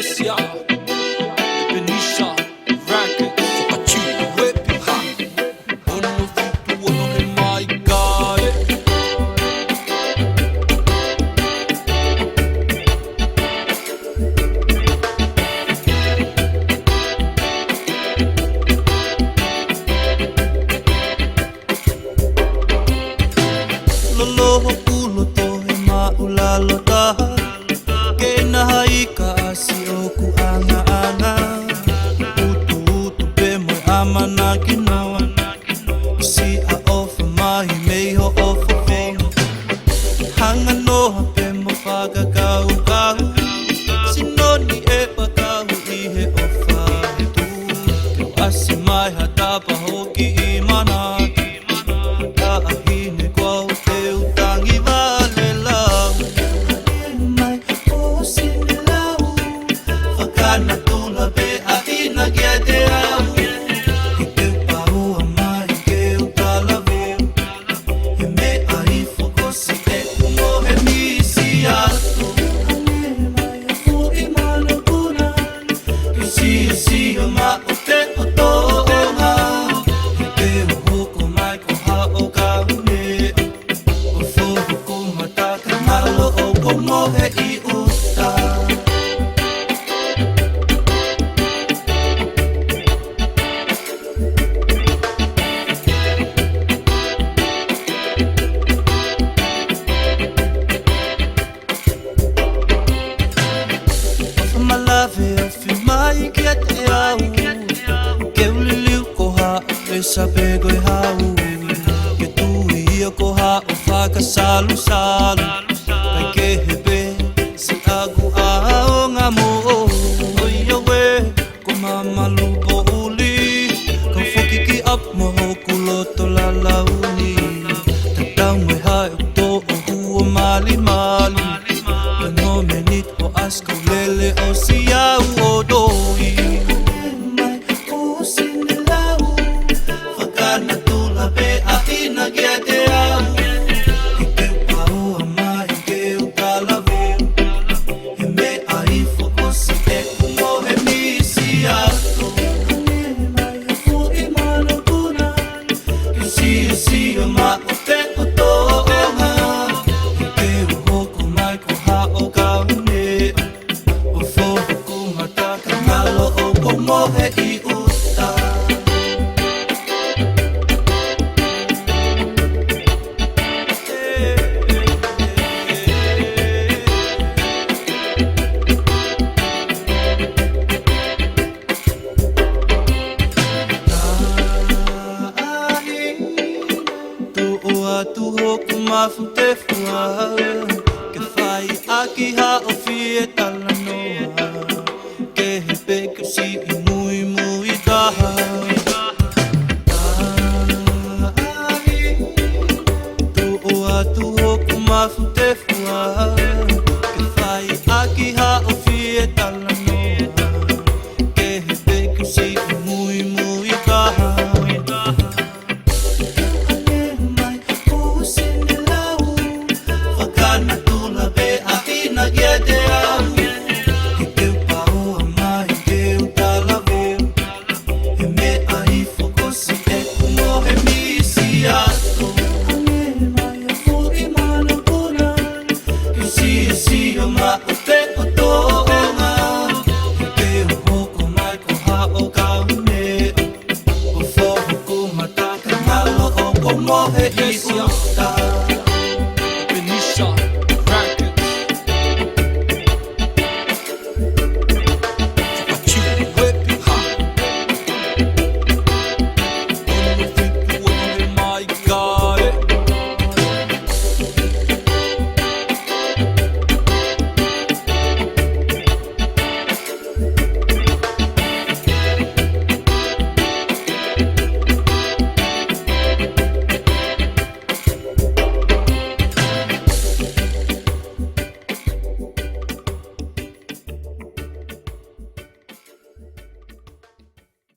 Indonesia, Indonesia, racket, Sokachi, whip, ha, ono futu, ono he mai kai. Lolo ulo to he maulalo taha. Hai ka asi o ku anga anga utu utu pe mo amana kino si a ofa mai mei ho ofa fino hanga no pe mo faga kau kau sinoni e pa kau I he ofa tu asi mai hata pa hoki I mana ta ahine kwa te utangi vale lau na tula be a ina gete au I te pau a mai ke u talavu he me ai fokosi e mo he misi atu ane mai a fu I mana kuna si o ma o te o toa he te o hoko mai ko ha o ka une o fo hoko mataka malo o ko mo he I uta sabe go hau ke tu I ko ha o fa ka salu salu kai ke hebe si agu a o nga mo o yo we ko mama lu bo uli ko foki ki up mo ho kulo to la launi ta tau me ha to o hu o mali mali no menit o asko lele o si au o doi na tula be a ina gete au I te pau a mai ke u talavu he me ai fokosi e mo he misi atu ane mai a fu I mana kuna si o ma o te o toa he te u hoko mai ko ha o kaune o fo hoku mataka malo o ko mo he I uta tu hoku mafu te fua ke whai aki ha o fie tala noa ke he peke si I mui mui taha tu hoku mafu te fua ke whai aki ha o fie tala noa ke he peke si I mui mui taha na tula be a ina gete au I te pau a mai ke u talavu he me ai fokosi e mo he misi atu ane mai a fu I mana kuna si o ma o te o toa he te o hoko mai ko ha o kaune o fo hoku mataka malo o ko mo he I